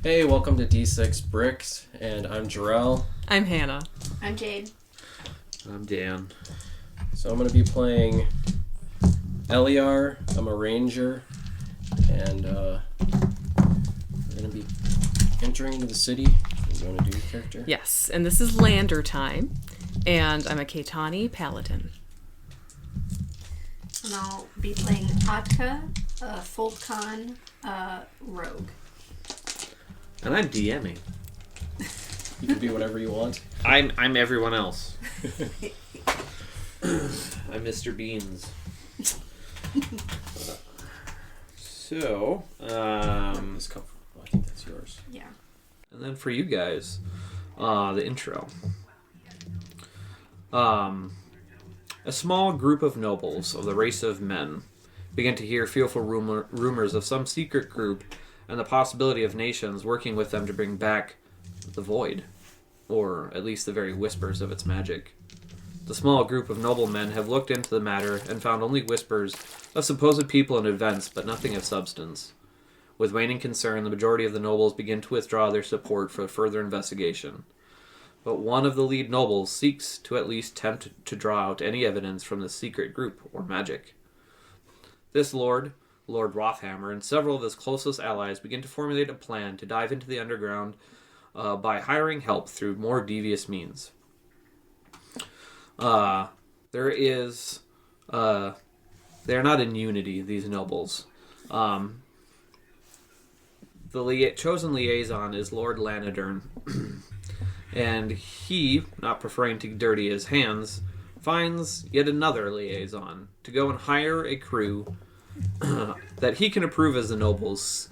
Hey, welcome to D6 Bricks, and I'm Jarrell. I'm Hannah. I'm Jade. I'm Dan. So I'm going to be playing Eliar. I'm a ranger, and we're going to be entering into the city. You want to do your character? Yes, and this is Lander time, and I'm a Caetani paladin. And I'll be playing Atka, a Folkon rogue. And I'm DMing. You can be whatever you want. I'm everyone else. I'm Mr. Beans. So, This cup, I think that's yours. Yeah. and then for you guys, the intro. A small group of nobles of the race of men began to hear fearful rumors of some secret group and the possibility of nations working with them to bring back the void, or at least the very whispers of its magic. The small group of noblemen have looked into the matter and found only whispers of supposed people and events, but nothing of substance. With waning concern, the majority of the nobles begin to withdraw their support for further investigation. But one of the lead nobles seeks to at least attempt to draw out any evidence from the secret group or magic. This Lord Rothhammer, and several of his closest allies begin to formulate a plan to dive into the underground by hiring help through more devious means. They're not in unity, these nobles. The chosen liaison is Lord Leinad, and he, not preferring to dirty his hands, finds yet another liaison to go and hire a crew that he can approve as the nobles,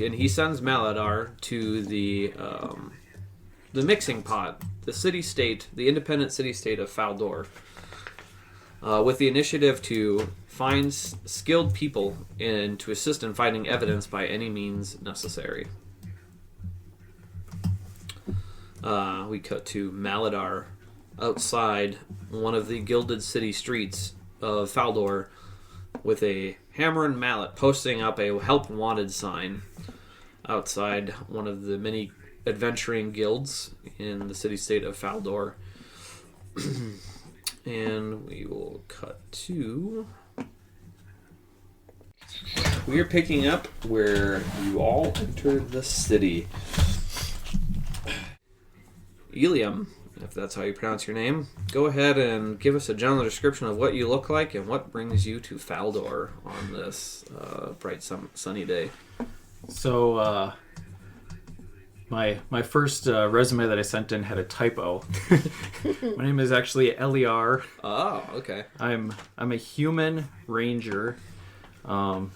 and he sends Maladar to the mixing pot, the independent city-state of Faldore, with the initiative to find skilled people and to assist in finding evidence by any means necessary. We cut to Maladar outside one of the gilded city streets of Faldore with a hammer and mallet posting up a help wanted sign outside one of the many adventuring guilds in the city-state of Faldore. And we will cut to... We are picking up where you all entered the city. Eliam, if that's how you pronounce your name, go ahead and give us a general description of what you look like and what brings you to Faldore on this bright sunny day. So, my first resume that I sent in had a typo. My name is actually Eliar. Oh, okay. I'm a human ranger. I've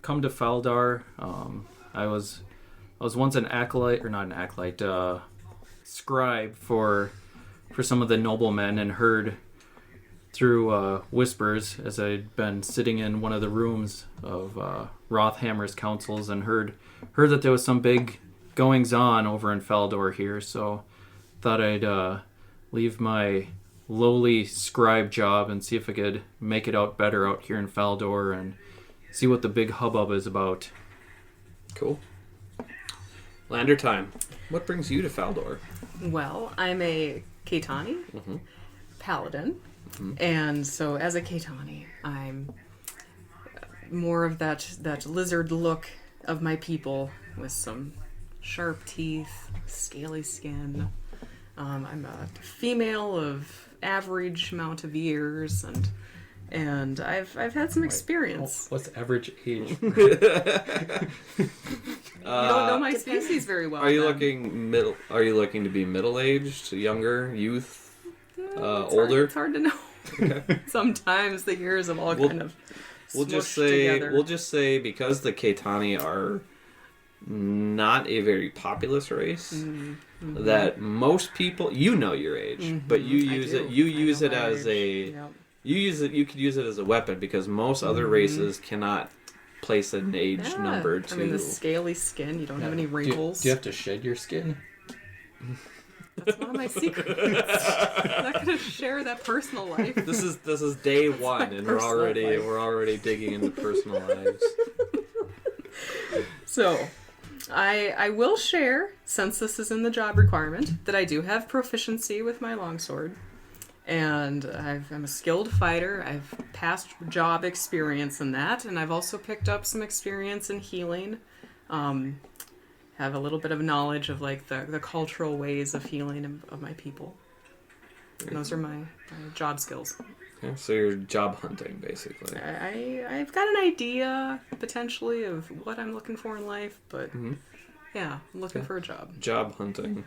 come to Faldore. I was once an acolyte, or not an acolyte, scribe for some of the noblemen, and heard through whispers as I'd been sitting in one of the rooms of Rothhammer's councils, and heard that there was some big goings on over in Faldore here. So thought I'd leave my lowly scribe job and see if I could make it out better out here in Faldore and see what the big hubbub is about. Cool. Lander time. What brings you to Faldore? Well, I'm a Caetani paladin, and so as a Caetani, I'm more of that lizard look of my people with some sharp teeth, scaly skin. I'm a female of average amount of years, and I've had some experience. What's average age? You don't know my species very well. Are you then. looking to be middle-aged, younger, youth, It's older? It's hard to know. Okay. Sometimes the years have all kind of We'll just together. say because the Caetani are not a very populous race, that most people, you know your age, but you use it. You use it as a. Yep. You could use it as a weapon because most other races cannot place an age number to. I mean, the scaly skin. You don't have any wrinkles. Do you have to shed your skin? That's one of my secrets. I'm not going to share that personal life. This is day one, and we're personal life. already digging into personal lives. So, I will share, since this is in the job requirement, that I do have proficiency with my longsword. And I'm a skilled fighter. I've past job experience in that. And I've also picked up some experience in healing. Have a little bit of knowledge of like the cultural ways of healing of my people. And those are my job skills. Okay, so you're job hunting, basically. I've got an idea, potentially, of what I'm looking for in life, but yeah, I'm looking for a job. Job hunting.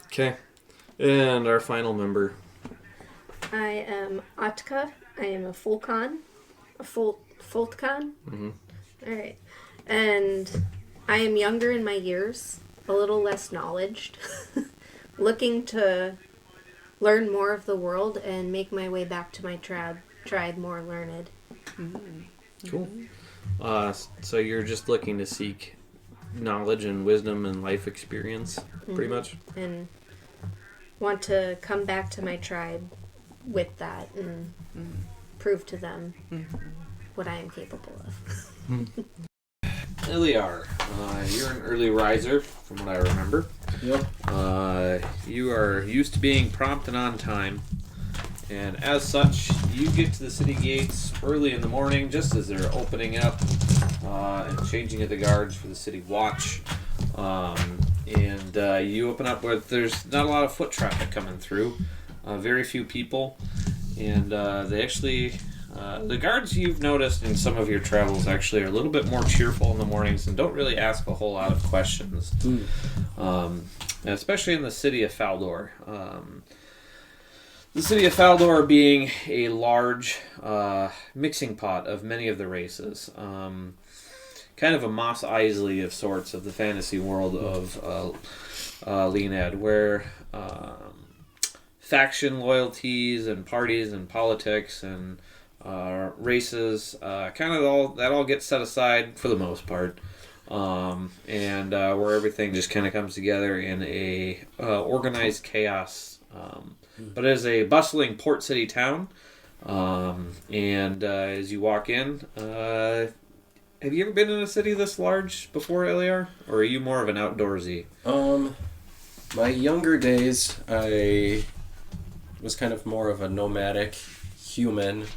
Okay. And our final member. I am Atka. I am a Fulkan. Fultkan? Alright. And I am younger in my years, a little less knowledged, looking to learn more of the world and make my way back to my tribe more learned. Cool. So you're just looking to seek knowledge and wisdom and life experience, pretty much? And want to come back to my tribe with that and prove to them what I am capable of. Iliar, you're an early riser, from what I remember. Yep. You are used to being prompt and on time, and as such, you get to the city gates early in the morning, just as they're opening up and changing of the guards for the city watch. And you open up where there's not a lot of foot traffic coming through, very few people, and they actually... the guards you've noticed in some of your travels actually are a little bit more cheerful in the mornings and don't really ask a whole lot of questions. Especially in the city of Faldore. The city of Faldore being a large mixing pot of many of the races. Kind of a Mos Eisley of sorts of the fantasy world of Leinad, where faction loyalties and parties and politics and races, kind of all gets set aside for the most part, and where everything just kind of comes together in a organized chaos. But it is a bustling port city town, and as you walk in, have you ever been in a city this large before, Iliar? Or are you more of an outdoorsy? My younger days, I was kind of more of a nomadic human,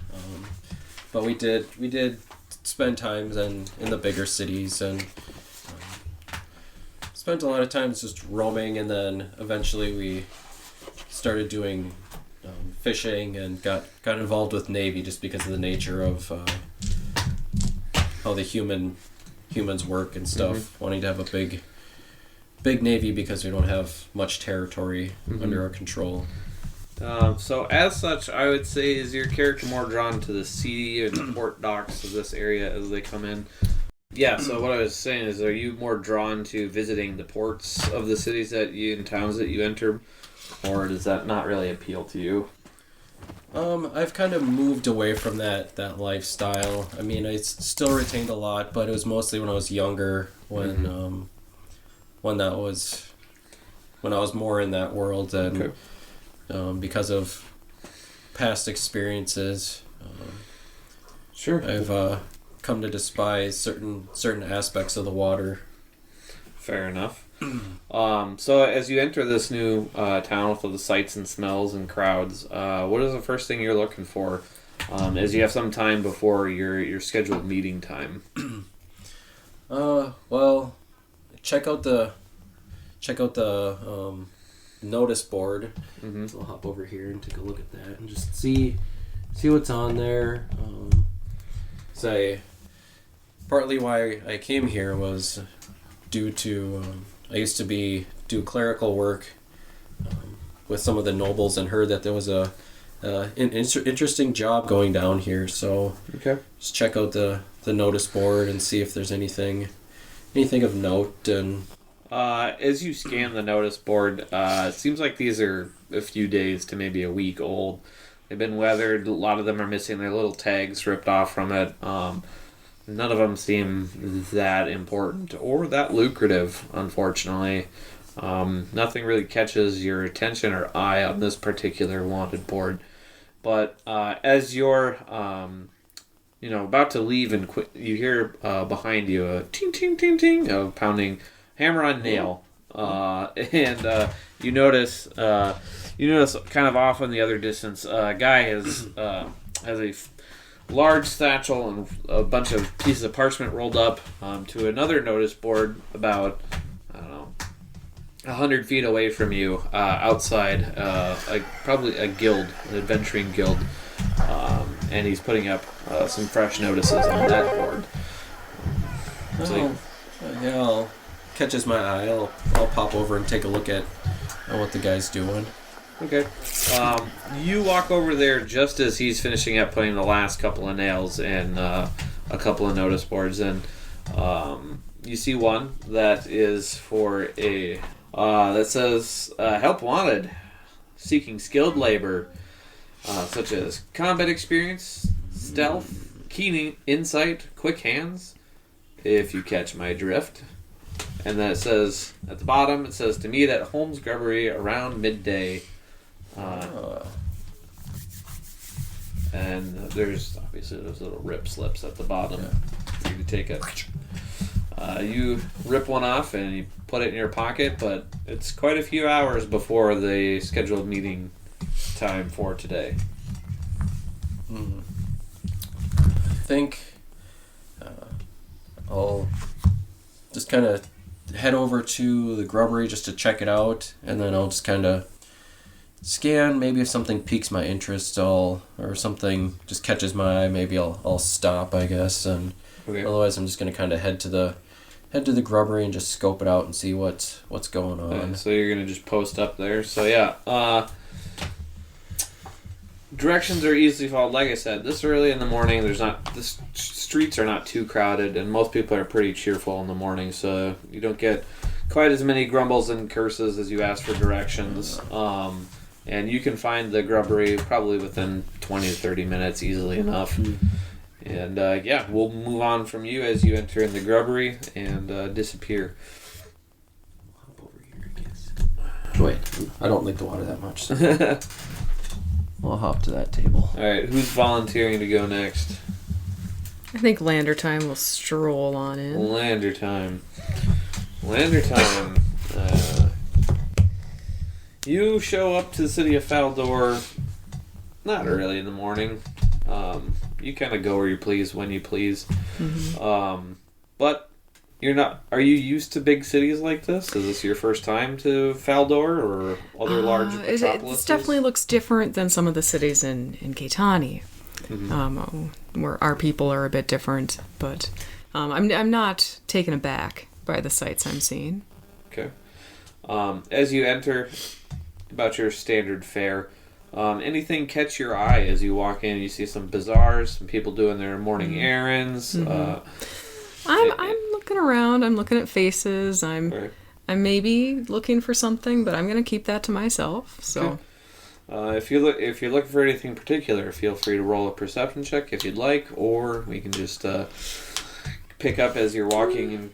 but we did spend times in the bigger cities and spent a lot of times just roaming, and then eventually we started doing fishing and got involved with Navy just because of the nature of how the humans work and stuff, wanting to have a big Navy because we don't have much territory under our control. So as such, I would say, is your character more drawn to the sea and the port docks of this area as they come in? Yeah, so what I was saying is, are you more drawn to visiting the ports of the cities and towns that you enter, or does that not really appeal to you? I've kind of moved away from that lifestyle. I mean, I still retained a lot, but it was mostly when I was younger, when I was more in that world, and because of past experiences, Sure. I've come to despise certain aspects of the water. Fair enough. So as you enter this new town with all the sights and smells and crowds, what is the first thing you're looking for as you have some time before your scheduled meeting time? Well, check out the notice board. So I'll hop over here and take a look at that and just see what's on there. Say, partly why I came here was due to I used to do clerical work with some of the nobles, and heard that there was an interesting job going down here. So just check out the notice board and see if there's anything of note. And as you scan the notice board, it seems like these are a few days to maybe a week old. They've been weathered. A lot of them are missing their little tags ripped off from it. None of them seem that important or that lucrative, unfortunately. Nothing really catches your attention or eye on this particular wanted board. But as you're about to leave, and you hear behind you a ting ting ting ting of pounding hammer on nail, and you notice kind of off in the other distance, a guy has a large satchel and a bunch of pieces of parchment rolled up to another notice board about 100 feet away from you, outside, probably a guild, an adventuring guild, and he's putting up some fresh notices on that board. Yeah, catches my eye. I'll pop over and take a look at what the guy's doing. Okay. You walk over there just as he's finishing up putting the last couple of nails in a couple of notice boards, and you see one that is for that says help wanted, seeking skilled labor, such as combat experience, stealth, keen insight, quick hands, if you catch my drift. And then it says, at the bottom, it says, to meet at Holmes Grubbery around midday. And there's obviously those little rip slips at the bottom. Yeah. You can take it. You rip one off and you put it in your pocket, but it's quite a few hours before the scheduled meeting time for today. I think I'll just kind of head over to the grubbery just to check it out, and then I'll just kind of scan. Maybe if something piques my interest, or something just catches my eye, maybe I'll stop, I guess. And otherwise, I'm just gonna kind of head to the grubbery and just scope it out and see what's going on. Okay, so you're gonna just post up there. So yeah, directions are easily followed. Like I said, this early in the morning, the streets are not too crowded, and most people are pretty cheerful in the morning, so you don't get quite as many grumbles and curses as you ask for directions. And you can find the grubbery probably within 20 to 30 minutes easily enough. And we'll move on from you as you enter in the grubbery and disappear. Hop over here, I guess. Wait, I don't like the water that much. So. I'll hop to that table. Alright, who's volunteering to go next? I think Lander Time will stroll on in. Lander Time. You show up to the city of Faldore not early in the morning. You kind of go where you please, when you please. Mm-hmm. But you're not. Are you used to big cities like this? Is this your first time to Faldore or other large metropolises? It definitely looks different than some of the cities in Caetani, where our people are a bit different. But I'm not taken aback by the sights I'm seeing. Okay. As you enter, about your standard fare. Anything catch your eye as you walk in? You see some bazaars, some people doing their morning errands. I'm looking around. I'm looking at faces. I'm maybe looking for something, but I'm going to keep that to myself. So, if you're looking for anything particular, feel free to roll a perception check if you'd like, or we can just pick up as you're walking and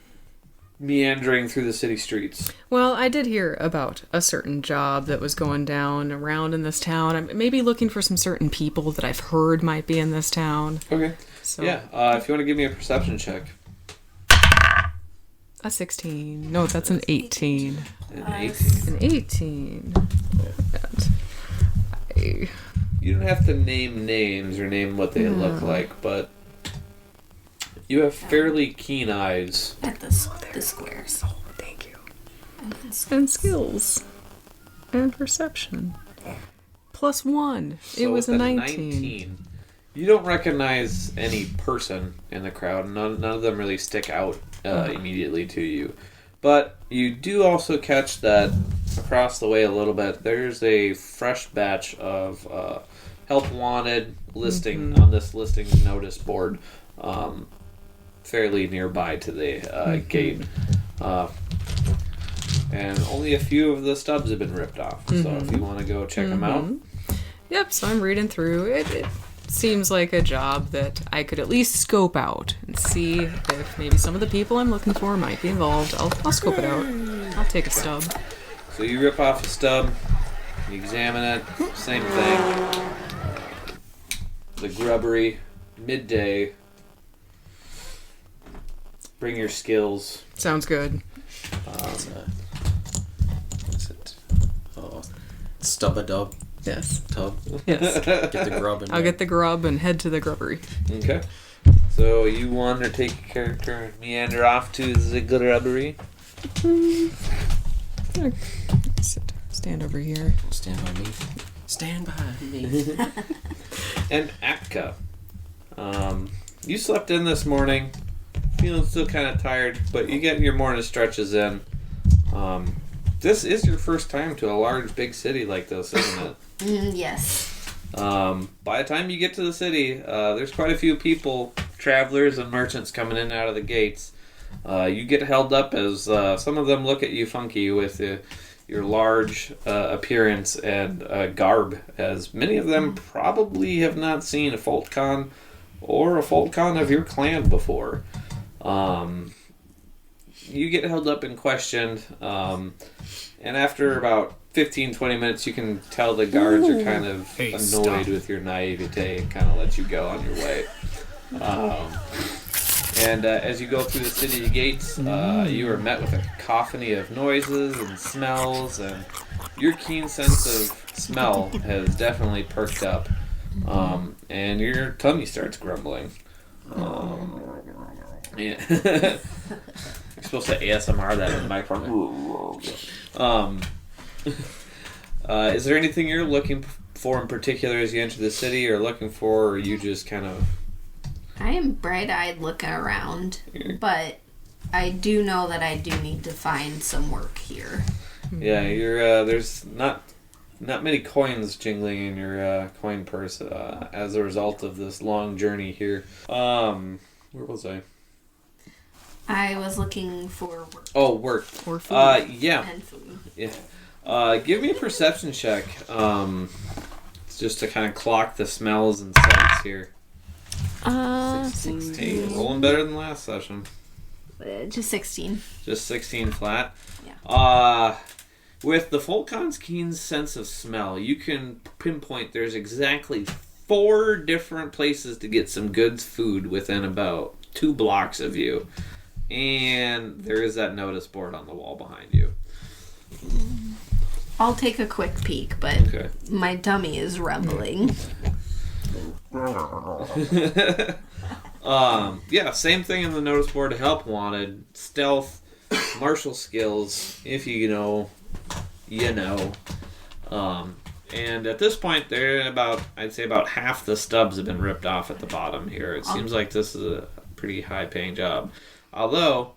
meandering through the city streets. Well, I did hear about a certain job that was going down around in this town. I'm maybe looking for some certain people that I've heard might be in this town. Okay. So, yeah, if you want to give me a perception check. A 16. No, that's an 18. An 18. You don't have to name names or name what they look like, but you have fairly keen eyes. At the squares. Oh, thank you. And skills. And perception. +1. So it was a with 19. You don't recognize any person in the crowd. None of them really stick out immediately to you. But you do also catch that across the way a little bit, there's a fresh batch of help wanted listing on this listing notice board. Fairly nearby to the gate. And only a few of the stubs have been ripped off. So if you want to go check them out. Yep, so I'm reading through it. It seems like a job that I could at least scope out and see if maybe some of the people I'm looking for might be involved. I'll scope it out. I'll take a stub. So you rip off a stub, you examine it, same thing. The grubbery, midday, bring your skills. Sounds good. What's it? Oh, stub-a-dub. Yes. Tub. Yes. Get the grub in I'll get the grub and head to the grubbery. Okay. So you want to take a character and meander off to the grubbery? Stand over here. Stand by me. Stand by me. And Atka, you slept in this morning, feeling still kind of tired, but you get your morning stretches in. This is your first time to a large, big city like this, isn't it? Yes. By the time you get to the city, there's quite a few people, travelers and merchants coming in and out of the gates. You get held up as some of them look at you funky with your large appearance and garb, as many of them probably have not seen a Foltcon or a Foltcon of your clan before. You get held up and questioned, and after about 15-20 minutes, you can tell the guards are kind of annoyed with your naivete and kind of let you go on your way. And as you go through the city gates, you are met with a cacophony of noises and smells, and your keen sense of smell has definitely perked up, and your tummy starts grumbling. Yeah. You're supposed to ASMR that in the microphone. Is there anything you're looking for in particular as you enter the city, or looking for, or you just kind of... I am bright-eyed looking around, but I do know that I do need to find some work here. Yeah, you're there's not many coins jingling in your coin purse as a result of this long journey here. Where was I? I was looking for work. Oh, work. Or food. Yeah. And food. Yeah. Give me a perception check. Just to kind of clock the smells and sights here. 16. Rolling better than last session. Just 16. Just 16 flat. Yeah. With the Folcon's keen sense of smell, you can pinpoint there's exactly 4 different places to get some good food within about 2 blocks of you. And there is that notice board on the wall behind you. I'll take a quick peek, but my tummy is rumbling. Yeah, same thing in the notice board. Help wanted, stealth, martial skills, if you know, you know. And at this point, they're about, I'd say about half the stubs have been ripped off at the bottom here. It seems like this is a pretty high-paying job. Although,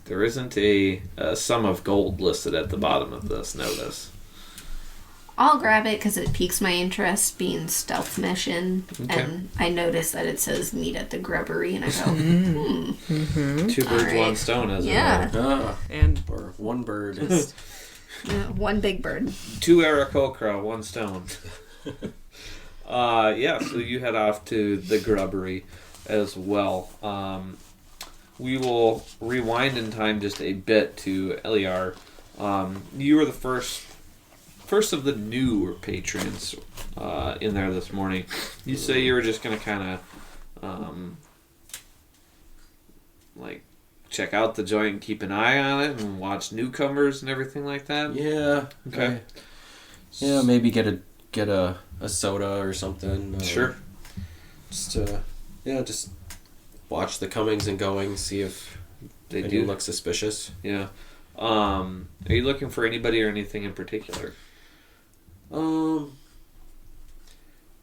there isn't a sum of gold listed at the bottom of this notice. I'll grab it because it piques my interest, being stealth mission. Okay. And I notice that it says meet at the grubbery, and I go, 2 birds, 1 stone, as it were. Or 1 bird is... 1 big bird. 2 Aarakocra, 1 stone. Yeah, so you head off to the grubbery as well. We will rewind in time just a bit to Eliar. You were the first of the newer patrons in there this morning. You say you were just going to kind of like check out the joint and keep an eye on it and watch newcomers and everything like that? Yeah. Okay. Yeah, maybe get a soda or something. Sure. Just watch the comings and goings, see if they do look suspicious. Yeah. Are you looking for anybody or anything in particular?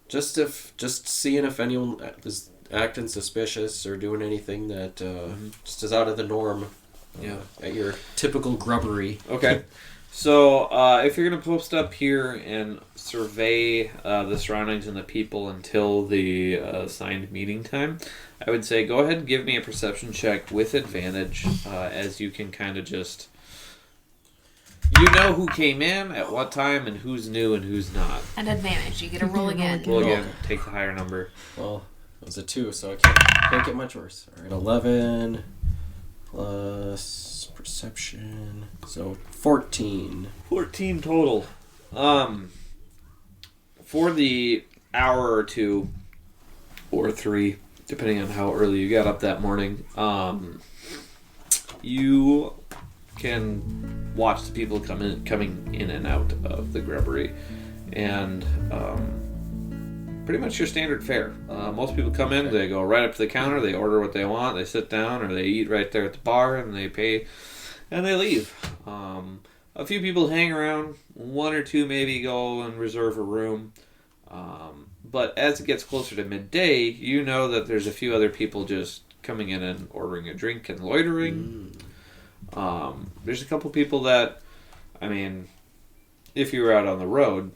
Just seeing if anyone is acting suspicious or doing anything that just is out of the norm. At your typical grubbery. Okay. So, if you're going to post up here and survey the surroundings and the people until the assigned meeting time, I would say go ahead and give me a perception check with advantage, as you can kind of just... You know who came in, at what time, and who's new and who's not. At advantage, you get a roll again. Roll again, take the higher number. Well, it was a 2, so I can't get much worse. All right, 11 plus perception, so 14. 14 total. For the hour or 2 or 3 depending on how early you got up that morning. You can watch the people coming in and out of the grubbery, and pretty much your standard fare. Most people come in, they go right up to the counter, they order what they want, they sit down, or they eat right there at the bar, and they pay, and they leave. A few people hang around, one or two maybe go and reserve a room. But as it gets closer to midday, you know that there's a few other people just coming in and ordering a drink and loitering. There's a couple people that, I mean, if you were out on the road,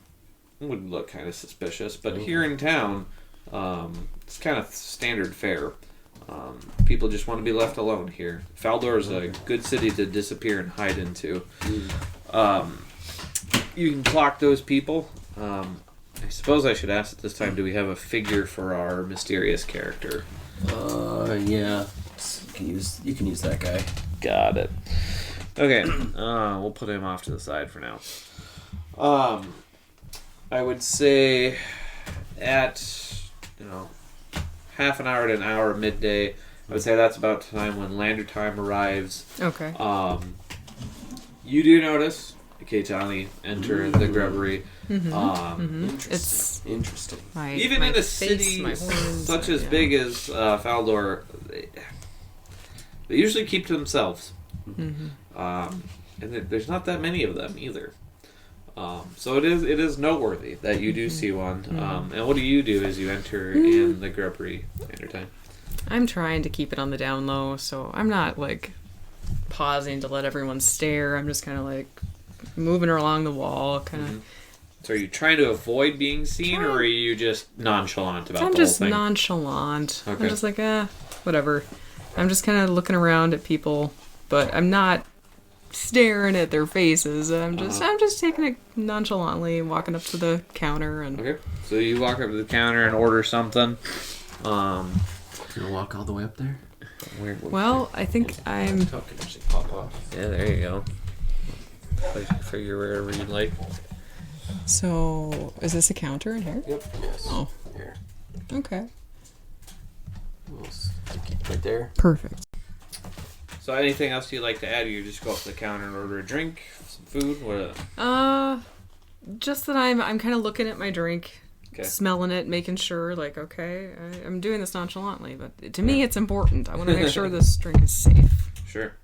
would look kind of suspicious. But here in town, it's kind of standard fare. People just want to be left alone here. Faldore is a good city to disappear and hide into. You can clock those people. I suppose I should ask at this time, do we have a figure for our mysterious character? Yeah. You can use that guy. Got it. Okay, we'll put him off to the side for now. I would say at, half an hour to an hour midday, I would say that's about the time when lander time arrives. Okay. You do notice Keitani enter the grubbery. It's interesting. Even in a city such as big as Faldore, they usually keep to themselves. And there's not that many of them either. So it is noteworthy that you do see one. And what do you do as you enter in the grubbery time? I'm trying to keep it on the down low, so I'm not like pausing to let everyone stare. I'm just kind of like moving her along the wall, kind of. So are you trying to avoid being seen, or are you just nonchalant about the whole thing? I'm just nonchalant. Okay. I'm just like, whatever. I'm just kind of looking around at people, but I'm not staring at their faces. I'm just taking it nonchalantly, walking up to the counter and. Okay. So you walk up to the counter and order something. You're gonna walk all the way up there? Well, I think I'm. Yeah, there you go. Figure wherever you'd like. So, is this a counter in here? Yep. Yes. Oh. Here. Okay. Right there. Perfect. So anything else you'd like to add? You just go up to the counter and order a drink, some food? What? Just that I'm kind of looking at my drink, Okay. smelling it, making sure, like, okay, I'm doing this nonchalantly, but to me it's important. I want to make sure this drink is safe. Sure.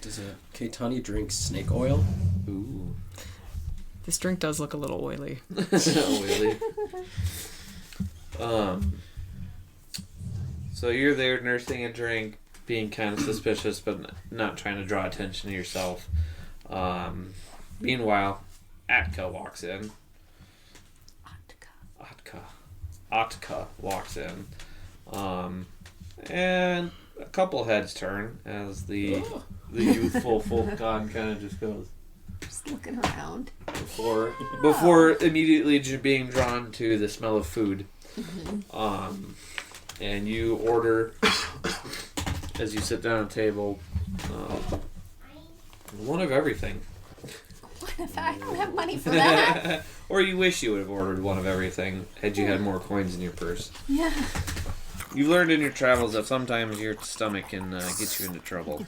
Does a Keitani drink snake oil? Ooh. This drink does look a little oily. Oily. So you're there nursing a drink, being kind of suspicious, but not trying to draw attention to yourself. Meanwhile, Atka walks in. Atka walks in. And a couple heads turn as the youthful Fulcon kind of just goes. Just looking around. Before immediately being drawn to the smell of food. And you order, as you sit down at the table, one of everything. What if I don't have money for that? Or you wish you would have ordered one of everything had you had more coins in your purse. Yeah. You've learned in your travels that sometimes your stomach can get you into trouble.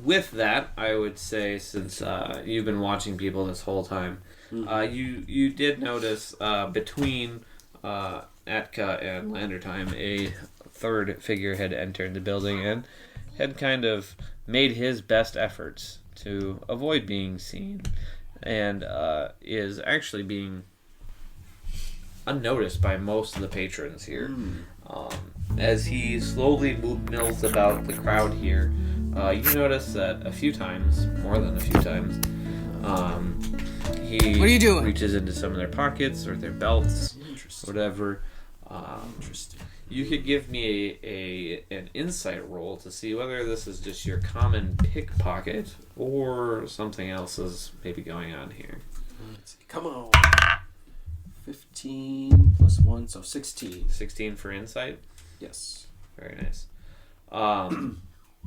With that, I would say, since you've been watching people this whole time, you did notice between Atka and Landertime, a third figure had entered the building and had kind of made his best efforts to avoid being seen, and is actually being unnoticed by most of the patrons here. As he slowly mills about the crowd here, you notice that a few times, more than a few times, he What are you doing? reaches into some of their pockets or their belts, Interesting. whatever. Interesting. You could give me an insight roll to see whether this is just your common pickpocket or something else is maybe going on here. Let's see. Come on. 15 plus 1, so 16. 16 for insight? Yes. Very nice.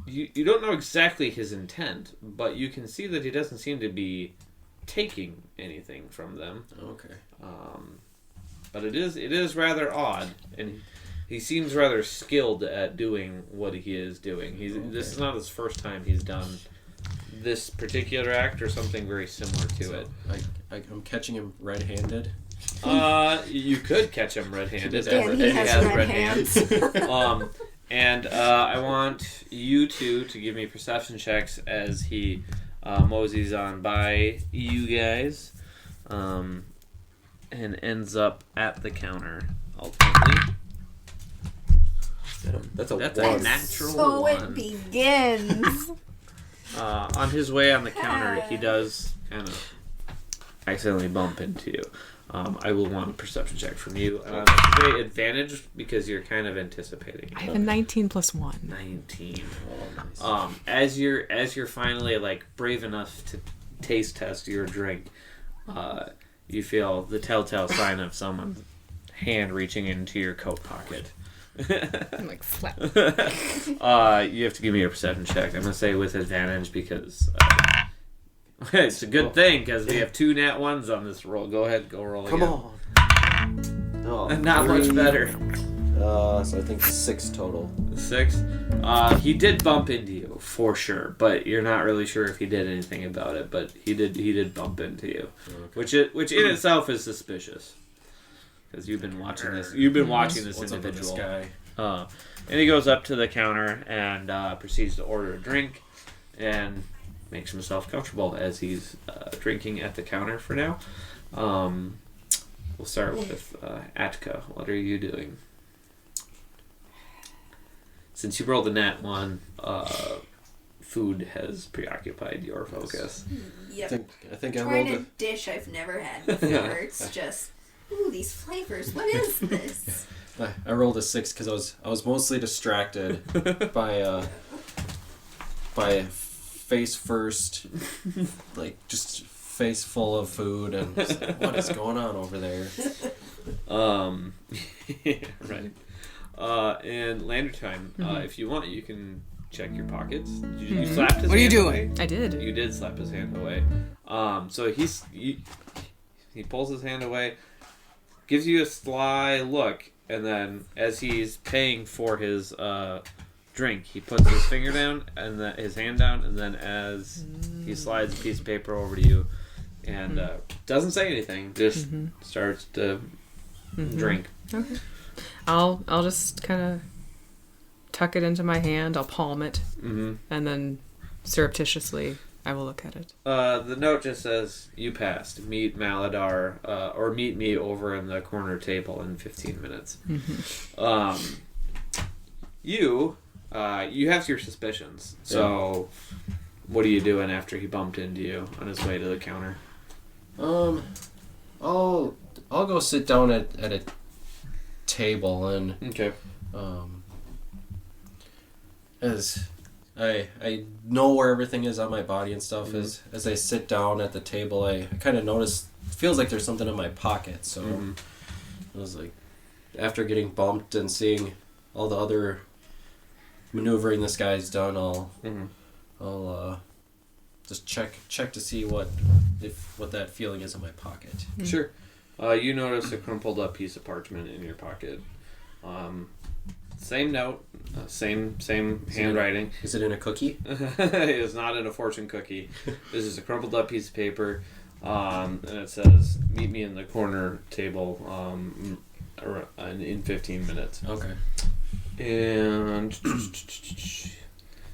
You don't know exactly his intent, but you can see that he doesn't seem to be taking anything from them. Okay. but it is rather odd, and he seems rather skilled at doing what he is doing. This is not his first time he's done this particular act or something very similar to it. I'm catching him red-handed. You could catch him red-handed. And he has red hands. And I want you two to give me perception checks as he moseys on by you guys, and ends up at the counter ultimately. That's a That's one. a natural So one. it begins. On his way on the counter, he does kind of accidentally bump into you. I will want a perception check from you. Very advantage because you're kind of anticipating. I have a 19 plus 1. 19. As you're finally like brave enough to taste test your drink, you feel the telltale sign of someone's hand reaching into your coat pocket. I'm like, slap. You have to give me a perception check. I'm gonna say with advantage because it's a good thing because we have 2 nat 1s on this roll. Go ahead, go roll Come again. on. No, Not much 3. better. So I think 6 total. 6. He did bump into you for sure, but you're not really sure if he did anything about it. But he did bump into you, which in itself is suspicious because you've been watching this. You've been watching this What's up with individual. this guy? And he goes up to the counter and proceeds to order a drink and makes himself comfortable as he's drinking at the counter for now. We'll start with Atka. What are you doing? Since you rolled the nat 1, food has preoccupied your focus. Yep. I think I Trying rolled a dish I've never had before. It's just, ooh, these flavors. What is this? I rolled a 6 because I was mostly distracted by face first, like just face full of food and just like, what is going on over there? Right. And lander time. If you want, you can check your pockets. You slapped his What are you hand doing? away? I did. You did slap his hand away. So he pulls his hand away, gives you a sly look, and then as he's paying for his drink, he puts his finger down and his hand down, and then as he slides a piece of paper over to you, and doesn't say anything, just starts to drink. Okay. I'll just kind of tuck it into my hand. I'll palm it, and then surreptitiously I will look at it. The note just says, "You passed. Meet Maladar, or meet me over in the corner table in 15 minutes." You have your suspicions. So, what are you doing after he bumped into you on his way to the counter? I'll go sit down at a table and Okay. as I know where everything is on my body and stuff. As I sit down at the table, I kind of notice it feels like there's something in my pocket. So I was like, after getting bumped and seeing all the other maneuvering this guy's done, I'll just check to see what that feeling is in my pocket. Sure. You notice a crumpled up piece of parchment in your pocket. Same note, same handwriting. Is it in a cookie? It is not in a fortune cookie. This is a crumpled up piece of paper, and it says, "Meet me in the corner table in 15 minutes." Okay. And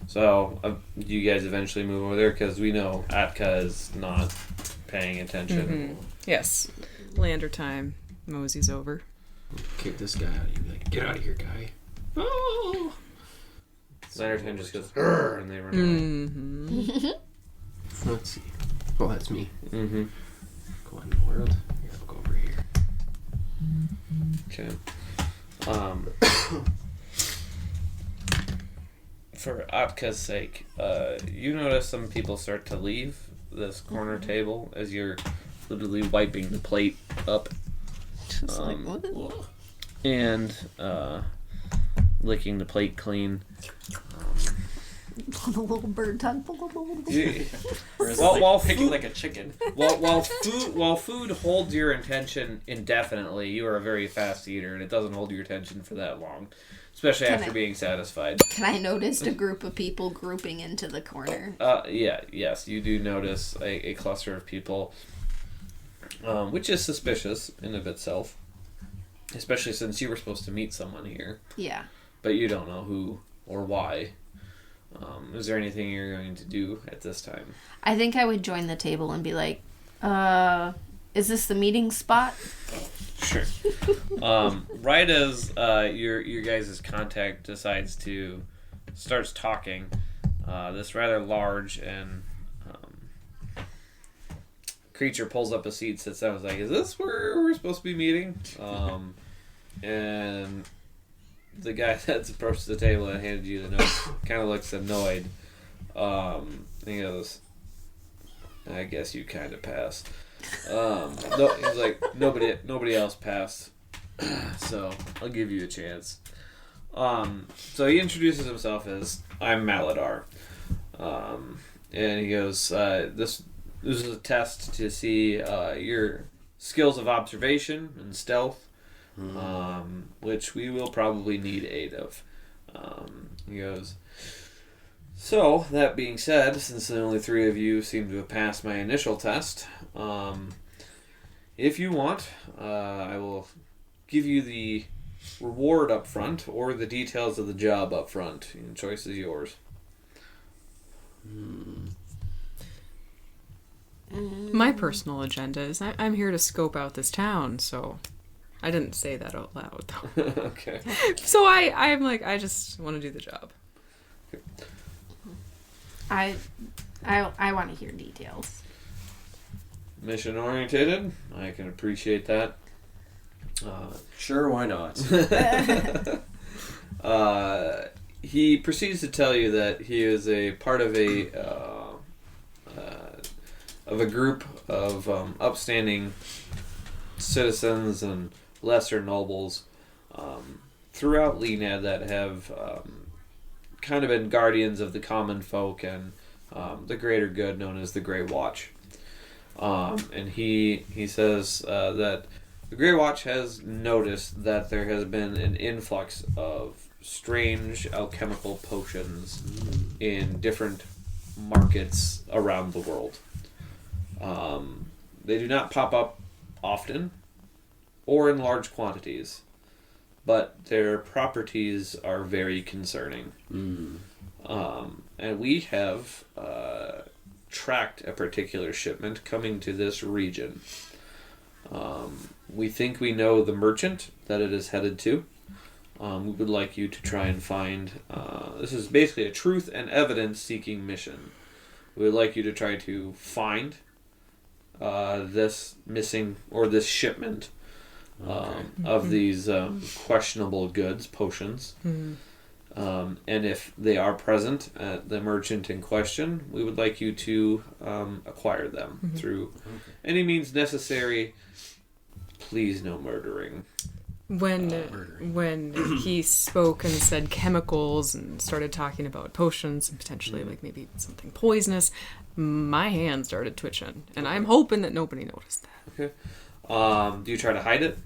so you guys eventually move over there because we know Atka is not paying attention. Yes. Lander time. Mosey's over. Kick this guy out. You like, get out of here, guy. Oh. Lander just goes, "Grr," and they run away. Let's see. Oh, that's me. Mm-hmm. Go in the world. Here, I'll go over here. Okay. For Atka's sake, you notice some people start to leave this corner table as you're literally wiping the plate up. Just like, what? And licking the plate clean. The little bird tongue. While picking food, like a chicken. while food holds your attention indefinitely, you are a very fast eater, and it doesn't hold your attention for that long, especially Can after I- being satisfied. Can I notice a group of people grouping into the corner? Yes, you do notice a cluster of people, which is suspicious in of itself, especially since you were supposed to meet someone here, Yeah. but you don't know who or why. Is there anything you're going to do at this time? I think I would join the table and be like, is this the meeting spot? Sure. Right as your guys' contact starts talking, this rather large and creature pulls up a seat, sits down, and is like, "Is this where we're supposed to be meeting?" And the guy that's approached the table and handed you the note kind of looks annoyed. He goes, "I guess you kind of passed." No, he's like, nobody else passed, so I'll give you a chance. So he introduces himself as, "I'm Maladar," and he goes, "This is a test to see your skills of observation and stealth, which we will probably need aid of." He goes, "So, that being said, since the only three of you seem to have passed my initial test, if you want, I will give you the reward up front or the details of the job up front. The choice is yours." My personal agenda is I'm here to scope out this town, so I didn't say that out loud though. Okay. So I'm like, I just want to do the job. I want to hear details. Mission orientated. I can appreciate that. Sure, why not? He proceeds to tell you that he is a part of a group of upstanding citizens and lesser nobles throughout Leinad that have kind of been guardians of the common folk and the greater good known as the Grey Watch. And he says that the Grey Watch has noticed that there has been an influx of strange alchemical potions in different markets around the world. They do not pop up often or in large quantities, but their properties are very concerning. And we have tracked a particular shipment coming to this region. We think we know the merchant that it is headed to. We would like you to try and find... this is basically a truth and evidence seeking mission. We would like you to try to find this missing, or this shipment of these questionable goods, potions. And if they are present at the merchant in question, we would like you to acquire them through any means necessary. Please, no murdering. When he spoke and said chemicals and started talking about potions and potentially like maybe something poisonous, my hand started twitching, and I'm hoping that nobody noticed that. Okay. Do you try to hide it?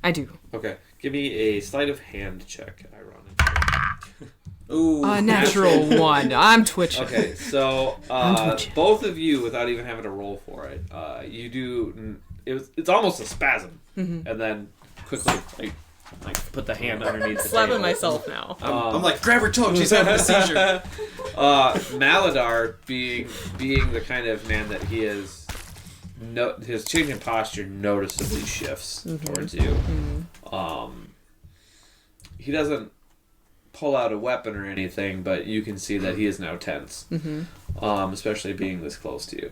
I do. Okay. Give me a sleight of hand check, ironically. Ooh. A natural one. I'm twitching. Okay, so twitching. both of you, without even having to roll for it, you do. It's almost a spasm, and then quickly like put the hand underneath the Slapping table. myself now. I'm like, grab her tongue, she's having a seizure. Maladar, being the kind of man that he is, his change in posture noticeably shifts towards you. He doesn't pull out a weapon or anything, but you can see that he is now tense, especially being this close to you.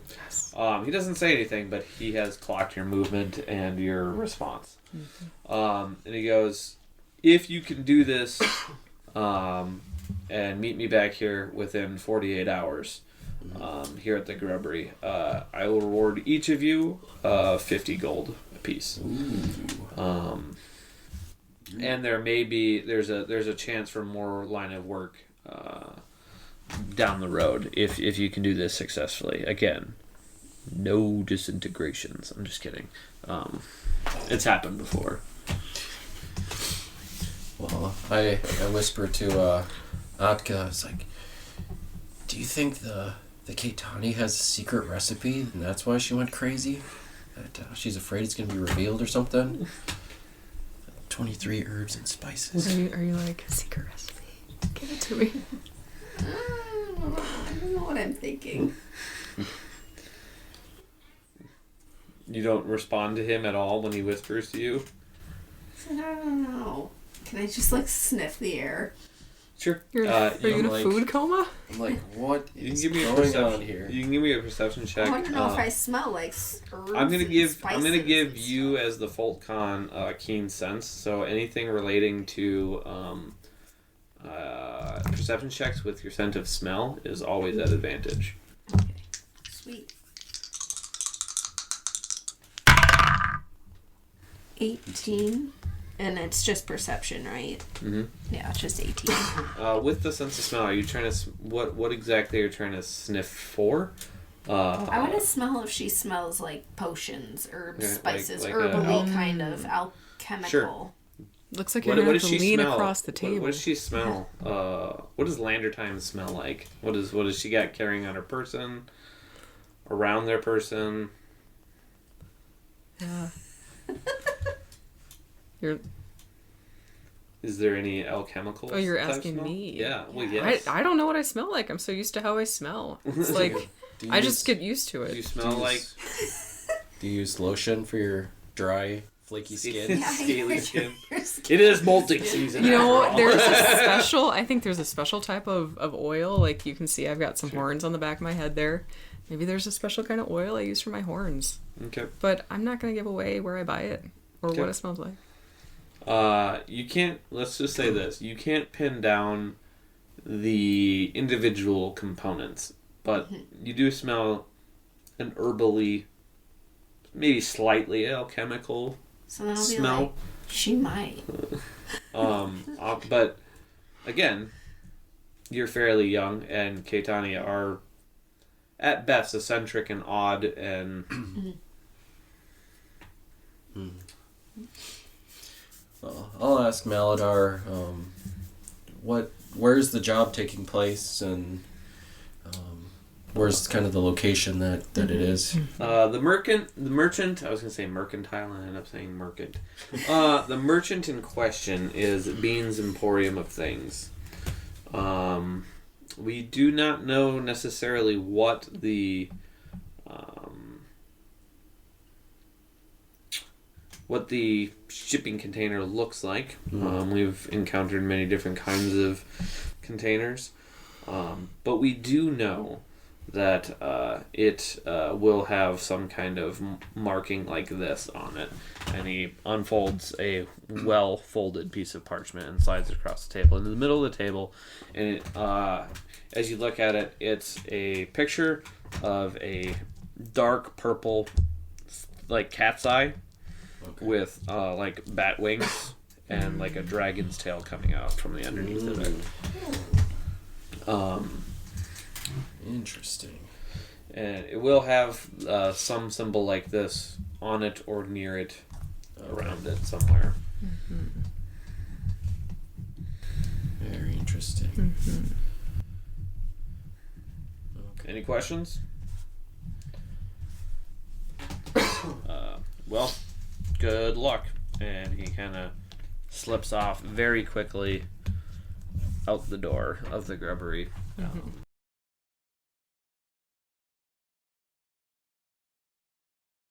He doesn't say anything, but he has clocked your movement and your response. And he goes, "If you can do this and meet me back here within 48 hours here at the Grubbery, I will reward each of you 50 gold apiece." And there's a chance for more line of work down the road if you can do this successfully. Again, no disintegrations. I'm just kidding. It's happened before. Well, I whisper to Atka, it's like, do you think the Keitani has a secret recipe and that's why she went crazy? That she's afraid it's going to be revealed or something? 23 herbs and spices. Are you like, secret recipe? Give it to me. I don't know what I'm thinking. You don't respond to him at all when he whispers to you? I don't know. Can I just like sniff the air? Sure. Are you in a like- food coma? I'm like, what You is can give me a going perception on here? You can give me a perception check. I want to know if I smell like herbs. I'm gonna give and you as the Foltcon keen sense. So anything relating to perception checks with your scent of smell is always at advantage. stuff. Okay. Sweet. 18, and it's just perception, right? Mm-hmm. Yeah, it's just 18. With the sense of smell, are you trying to what exactly are you trying to sniff for? I want to smell if she smells like potions, herbs, Yeah, spices, like herbally kind of alchemical. Sure. Looks like you're gonna have to lean across the table. What does she smell? What does Landertime smell like? What does she got carrying on her person? Around their person? Yeah. You're. Is there any alchemical? Oh, you're type asking smell? me. Yeah. Well, yes. I don't know what I smell like. I'm so used to how I smell. It's like Do you I use- just get used to Do you it. smell like Do you use lotion for your dry, flaky skin? Yeah, scaly your skin? skin. It is molting season. You know, after all. there's a special. I think there's a special type of oil. Like you can see, I've got some horns on the back of my head there. Maybe there's a special kind of oil I use for my horns. Okay. But I'm not gonna give away where I buy it or Okay. what it smells like. You can't. Let's just say this: you can't pin down the individual components, but you do smell an herbally, maybe slightly alchemical So then I'll be smell. like, she might. But again, you're fairly young, and Keitani are at best eccentric and odd, and Well, I'll ask Maladar, where's the job taking place, and where's kind of the location that it is. the merchant. I was gonna say mercantile, and I ended up saying merchant. The merchant in question is Bean's Emporium of Things. We do not know necessarily what the shipping container looks like. We've encountered many different kinds of containers, but we do know that it will have some kind of marking like this on it. And he unfolds a well-folded piece of parchment and slides it across the table. In the middle of the table, and it, as you look at it, it's a picture of a dark purple, like cat's eye, with like bat wings and like a dragon's tail coming out from the underneath of it. Interesting. And it will have some symbol like this on it or near it, around it somewhere. Very interesting. Any questions? Well, good luck. And he kind of slips off very quickly out the door of the grubbery.